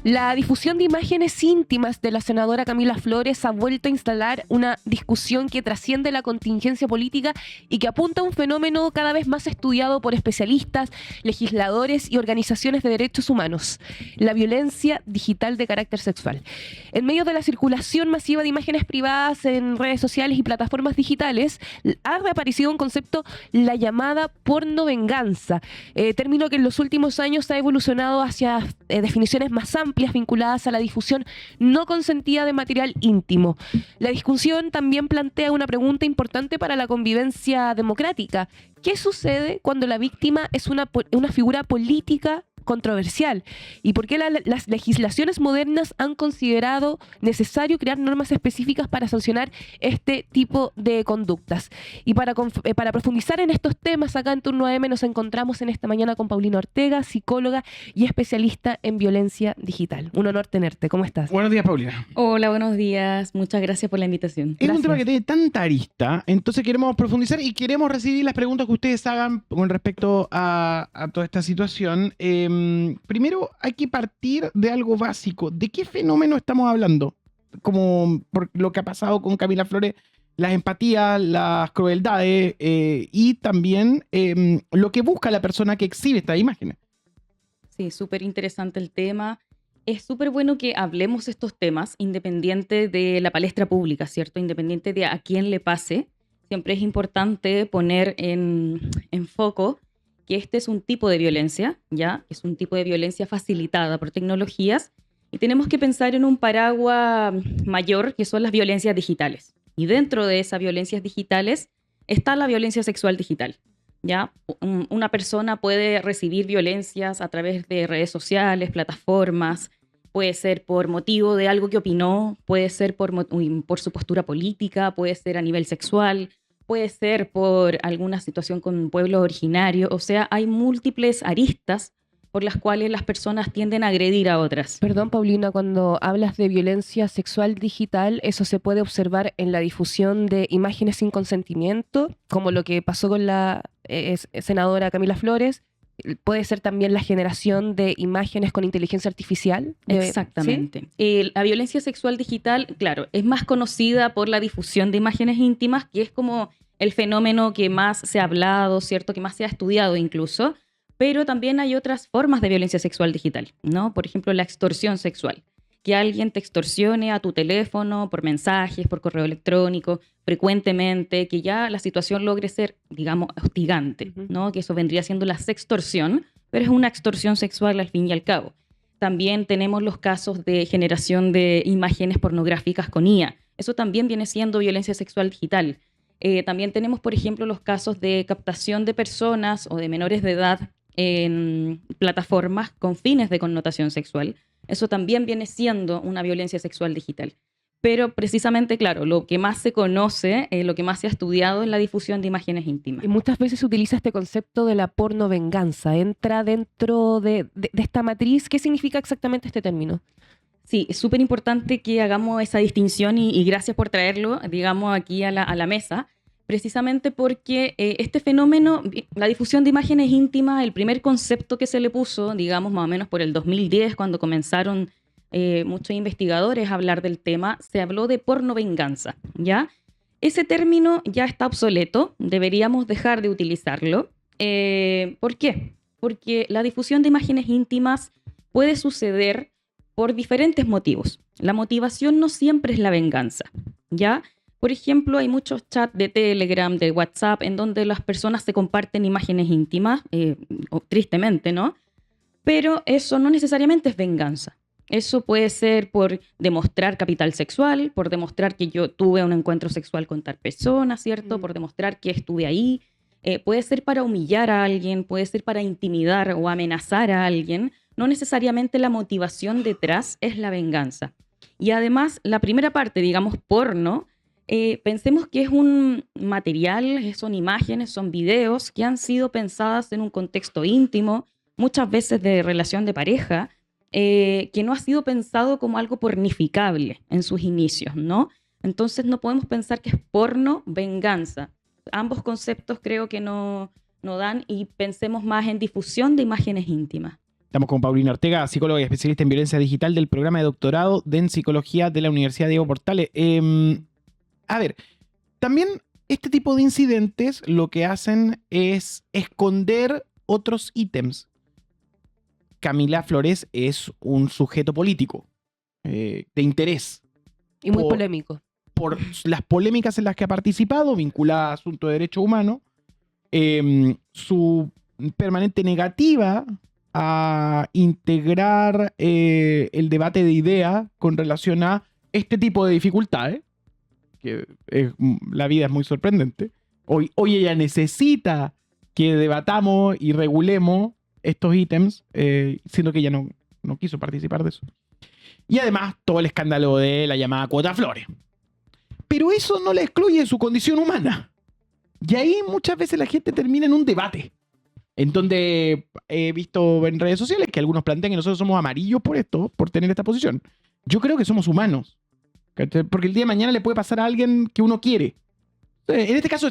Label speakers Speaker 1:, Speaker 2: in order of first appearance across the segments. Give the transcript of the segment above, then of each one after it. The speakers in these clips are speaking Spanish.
Speaker 1: La difusión de imágenes íntimas de la senadora Camila Flores ha vuelto a instalar una discusión que trasciende la contingencia política y que apunta a un fenómeno cada vez más estudiado por especialistas, legisladores y organizaciones de derechos humanos: la violencia digital de carácter sexual. En medio de la circulación masiva de imágenes privadas en redes sociales y plataformas digitales, ha reaparecido un concepto, la llamada pornovenganza, término que en los últimos años ha evolucionado hacia definiciones más amplias vinculadas a la difusión no consentida de material íntimo. La discusión también plantea una pregunta importante para la convivencia democrática: ¿qué sucede cuando la víctima es una figura política controversial? ¿Y por qué las legislaciones modernas han considerado necesario crear normas específicas para sancionar este tipo de conductas? Y para profundizar en estos temas, acá en Turno AM nos encontramos en esta mañana con Paulina Ortega, psicóloga y especialista en violencia digital. Un honor tenerte. ¿Cómo estás?
Speaker 2: Buenos días, Paulina.
Speaker 3: Hola, buenos días. Muchas gracias por la invitación.
Speaker 2: Es un tema que tiene tanta arista, entonces queremos profundizar y queremos recibir las preguntas que ustedes hagan con respecto a toda esta situación. Primero hay que partir de algo básico. ¿De qué fenómeno estamos hablando? Como por lo que ha pasado con Camila Flores, las empatías, las crueldades y también lo que busca la persona que exhibe estas imágenes.
Speaker 3: Sí, súper interesante el tema. Es súper bueno que hablemos estos temas independiente de la palestra pública, ¿cierto? Independiente de a quién le pase. Siempre es importante poner en foco que este es un tipo de violencia, ¿ya? Es un tipo de violencia facilitada por tecnologías y tenemos que pensar en un paraguas mayor, que son las violencias digitales. Y dentro de esas violencias digitales está la violencia sexual digital, ¿ya? Una persona puede recibir violencias a través de redes sociales, plataformas, puede ser por motivo de algo que opinó, puede ser por su postura política, puede ser a nivel sexual, puede ser por alguna situación con un pueblo originario. O sea, hay múltiples aristas por las cuales las personas tienden a agredir a otras.
Speaker 1: Perdón, Paulina, cuando hablas de violencia sexual digital, ¿eso se puede observar en la difusión de imágenes sin consentimiento, como lo que pasó con la senadora Camila Flores? ¿Puede ser también la generación de imágenes con inteligencia artificial?
Speaker 3: Exactamente. ¿Sí? La violencia sexual digital, claro, es más conocida por la difusión de imágenes íntimas, que es como el fenómeno que más se ha hablado, ¿cierto? Que más se ha estudiado incluso. Pero también hay otras formas de violencia sexual digital, ¿no? Por ejemplo, la extorsión sexual. Que alguien te extorsione a tu teléfono por mensajes, por correo electrónico, frecuentemente, que ya la situación logre ser, digamos, hostigante, ¿no? Que eso vendría siendo la sextorsión, pero es una extorsión sexual al fin y al cabo. También tenemos los casos de generación de imágenes pornográficas con IA. Eso también viene siendo violencia sexual digital. También tenemos, por ejemplo, los casos de captación de personas o de menores de edad en plataformas con fines de connotación sexual. Eso también viene siendo una violencia sexual digital. Pero precisamente, claro, lo que más se conoce, lo que más se ha estudiado es la difusión de imágenes íntimas.
Speaker 1: Y muchas veces se utiliza este concepto de la pornovenganza. ¿Entra dentro de esta matriz? ¿Qué significa exactamente este término?
Speaker 3: Sí, es súper importante que hagamos esa distinción y gracias por traerlo, digamos, aquí a la mesa, precisamente porque este fenómeno, la difusión de imágenes íntimas, el primer concepto que se le puso, digamos, más o menos por el 2010, cuando comenzaron muchos investigadores a hablar del tema, se habló de pornovenganza, ¿ya? Ese término ya está obsoleto, deberíamos dejar de utilizarlo. ¿Por qué? Porque la difusión de imágenes íntimas puede suceder por diferentes motivos. La motivación no siempre es la venganza, ¿ya? Por ejemplo, hay muchos chats de Telegram, de WhatsApp, en donde las personas se comparten imágenes íntimas, tristemente, ¿no? Pero eso no necesariamente es venganza. Eso puede ser por demostrar capital sexual, por demostrar que yo tuve un encuentro sexual con tal persona, ¿cierto? Por demostrar que estuve ahí. Puede ser para humillar a alguien, puede ser para intimidar o amenazar a alguien. No necesariamente la motivación detrás es la venganza. Y además, la primera parte, digamos, porno, pensemos que es un material, son imágenes, son videos que han sido pensadas en un contexto íntimo, muchas veces de relación de pareja, que no ha sido pensado como algo pornificable en sus inicios, ¿no? Entonces no podemos pensar que es porno, venganza. Ambos conceptos creo que no dan, y pensemos más en difusión de imágenes íntimas.
Speaker 2: Estamos con Paulina Ortega, psicóloga y especialista en violencia digital del programa de doctorado en psicología de la Universidad Diego Portales. A ver, también este tipo de incidentes lo que hacen es esconder otros ítems. Camila Flores es un sujeto político de interés.
Speaker 1: Y muy polémico.
Speaker 2: Por las polémicas en las que ha participado, vinculada a asuntos de derechos humanos, su permanente negativa a integrar el debate de ideas con relación a este tipo de dificultades, que la vida es muy sorprendente. Hoy ella necesita que debatamos y regulemos estos ítems, siendo que ella no quiso participar de eso. Y además todo el escándalo de la llamada cuota Flores. Pero eso no la excluye de su condición humana. Y ahí muchas veces la gente termina en un debate, en donde he visto en redes sociales que algunos plantean que nosotros somos amarillos por esto, por tener esta posición. Yo creo que somos humanos, porque el día de mañana le puede pasar a alguien que uno quiere. En este caso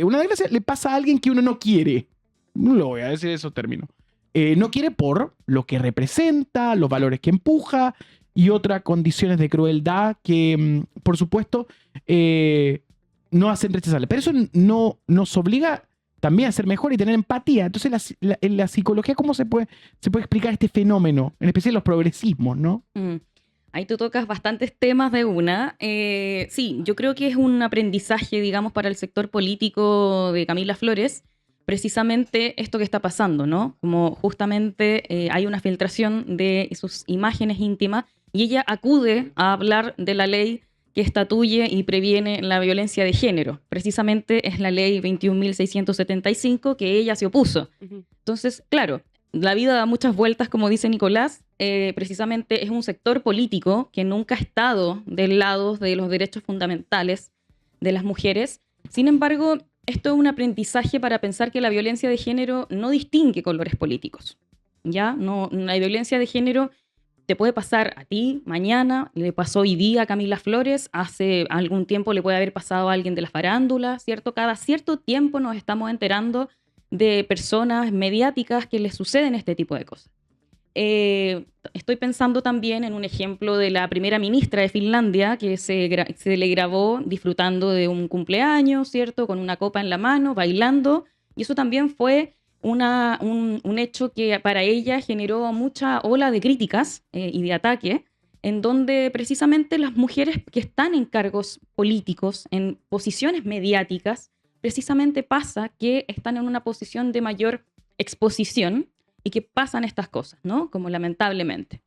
Speaker 2: una desgracia, le pasa a alguien que uno no quiere. No lo voy a decir esos términos. No quiere por lo que representa, los valores que empuja y otras condiciones de crueldad que, por supuesto, no hacen rechazarle. Pero eso no nos obliga también a ser mejor y tener empatía. Entonces, en la psicología, ¿cómo se puede explicar este fenómeno? En especial los progresismos, ¿no?
Speaker 3: Ahí tú tocas bastantes temas de una. Sí, yo creo que es un aprendizaje, digamos, para el sector político de Camila Flores, precisamente esto que está pasando, ¿no? Como justamente hay una filtración de sus imágenes íntimas y ella acude a hablar de la ley que estatuye y previene la violencia de género. Precisamente es la ley 21.675 que ella se opuso. Entonces, claro, la vida da muchas vueltas, como dice Nicolás. Precisamente es un sector político que nunca ha estado del lado de los derechos fundamentales de las mujeres. Sin embargo, esto es un aprendizaje para pensar que la violencia de género no distingue colores políticos. ¿Ya? No, la violencia de género te puede pasar a ti mañana, le pasó hoy día a Camila Flores, hace algún tiempo le puede haber pasado a alguien de la farándula, ¿cierto? Cada cierto tiempo nos estamos enterando de personas mediáticas que les suceden este tipo de cosas. Estoy pensando también en un ejemplo de la primera ministra de Finlandia que se le grabó disfrutando de un cumpleaños, ¿cierto? Con una copa en la mano, bailando, y eso también fue un hecho que para ella generó mucha ola de críticas y de ataque, en donde precisamente las mujeres que están en cargos políticos, en posiciones mediáticas, precisamente pasa que están en una posición de mayor exposición y que pasan estas cosas, ¿no? Como lamentablemente.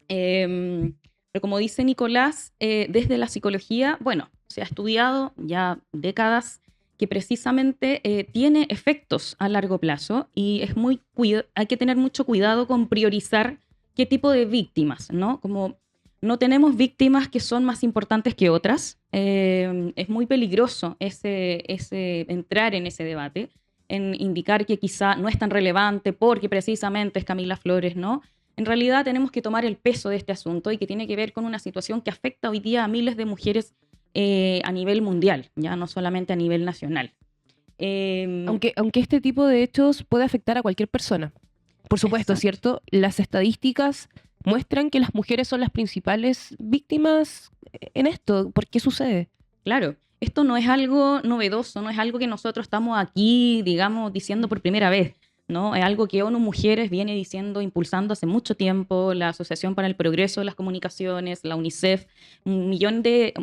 Speaker 3: Pero como dice Nicolás, desde la psicología, bueno, se ha estudiado ya décadas que precisamente tiene efectos a largo plazo y hay que tener mucho cuidado con priorizar qué tipo de víctimas, ¿no? Como no tenemos víctimas que son más importantes que otras. Es muy peligroso entrar en ese debate, en indicar que quizá no es tan relevante porque precisamente es Camila Flores, ¿no? En realidad tenemos que tomar el peso de este asunto y que tiene que ver con una situación que afecta hoy día a miles de mujeres a nivel mundial, ya no solamente a nivel nacional.
Speaker 1: Aunque este tipo de hechos puede afectar a cualquier persona. Por supuesto, exacto, ¿cierto? Las estadísticas muestran que las mujeres son las principales víctimas en esto. ¿Por qué sucede?
Speaker 3: Claro, esto no es algo novedoso, no es algo que nosotros estamos aquí, digamos, diciendo por primera vez, ¿no? Es algo que ONU Mujeres viene diciendo, impulsando hace mucho tiempo, la Asociación para el Progreso de las Comunicaciones, la UNICEF,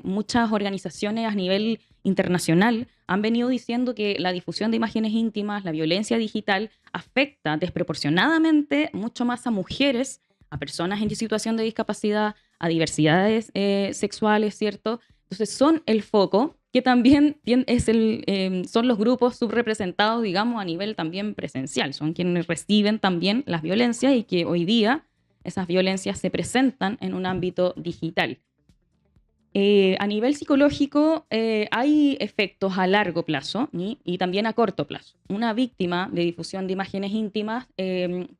Speaker 3: muchas organizaciones a nivel internacional han venido diciendo que la difusión de imágenes íntimas, la violencia digital, afecta desproporcionadamente mucho más a mujeres, a personas en situación de discapacidad, a diversidades sexuales, ¿cierto? Entonces son el foco, que también son los grupos subrepresentados, digamos, a nivel también presencial. Son quienes reciben también las violencias y que hoy día esas violencias se presentan en un ámbito digital. A nivel psicológico hay efectos a largo plazo y también a corto plazo. Una víctima de difusión de imágenes íntimas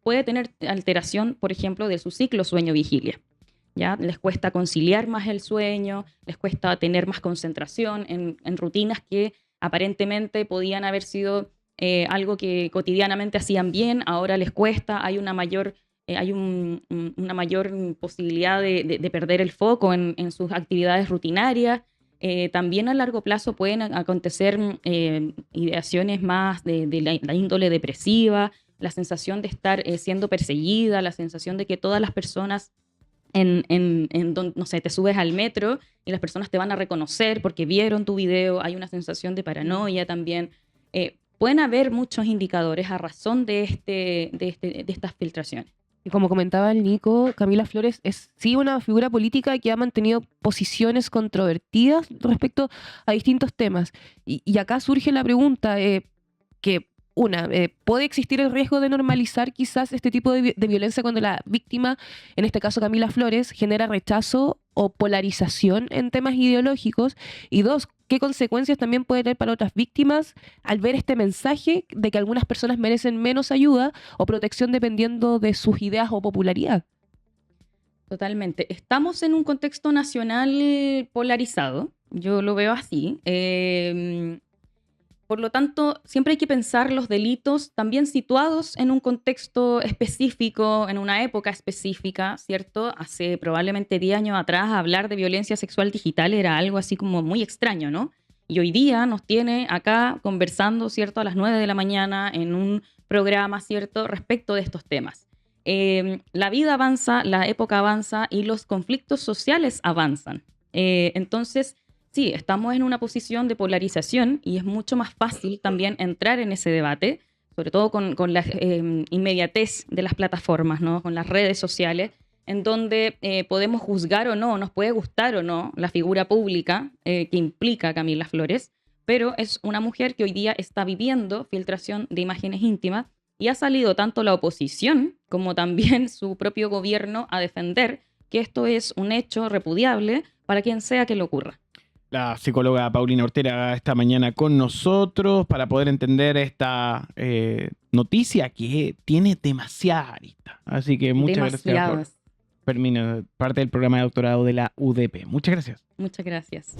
Speaker 3: puede tener alteración, por ejemplo, de su ciclo sueño-vigilia. ¿Ya? Les cuesta conciliar más el sueño, les cuesta tener más concentración en rutinas que aparentemente podían haber sido algo que cotidianamente hacían bien, ahora les cuesta, hay una mayor una mayor posibilidad de perder el foco en sus actividades rutinarias. También a largo plazo pueden acontecer ideaciones más de la índole depresiva, la sensación de estar siendo perseguida, la sensación de que todas las personas no sé, te subes al metro y las personas te van a reconocer porque vieron tu video, hay una sensación de paranoia también. Pueden haber muchos indicadores a razón de estas filtraciones.
Speaker 1: Y como comentaba el Nico, Camila Flores es sí una figura política que ha mantenido posiciones controvertidas respecto a distintos temas. Y acá surge la pregunta que, ¿puede existir el riesgo de normalizar quizás este tipo de violencia cuando la víctima, en este caso Camila Flores, genera rechazo o polarización en temas ideológicos? Y dos, ¿qué consecuencias también puede tener para otras víctimas al ver este mensaje de que algunas personas merecen menos ayuda o protección dependiendo de sus ideas o popularidad?
Speaker 3: Totalmente. Estamos en un contexto nacional polarizado, yo lo veo así. Por lo tanto, siempre hay que pensar los delitos también situados en un contexto específico, en una época específica, ¿cierto? Hace probablemente 10 años atrás hablar de violencia sexual digital era algo así como muy extraño, ¿no? Y hoy día nos tiene acá conversando, ¿cierto? A las 9 de la mañana en un programa, ¿cierto? Respecto de estos temas. La vida avanza, la época avanza y los conflictos sociales avanzan. Entonces, sí, estamos en una posición de polarización y es mucho más fácil también entrar en ese debate, sobre todo con la inmediatez de las plataformas, ¿no? Con las redes sociales, en donde podemos juzgar o no, nos puede gustar o no la figura pública que implica Camila Flores, pero es una mujer que hoy día está viviendo filtración de imágenes íntimas y ha salido tanto la oposición como también su propio gobierno a defender que esto es un hecho repudiable para quien sea que le ocurra.
Speaker 2: La psicóloga Paulina Ortega esta mañana con nosotros para poder entender esta noticia que tiene demasiadas aristas. Así que muchas gracias por parte del programa de doctorado de la UDP. Muchas gracias.
Speaker 3: Muchas gracias.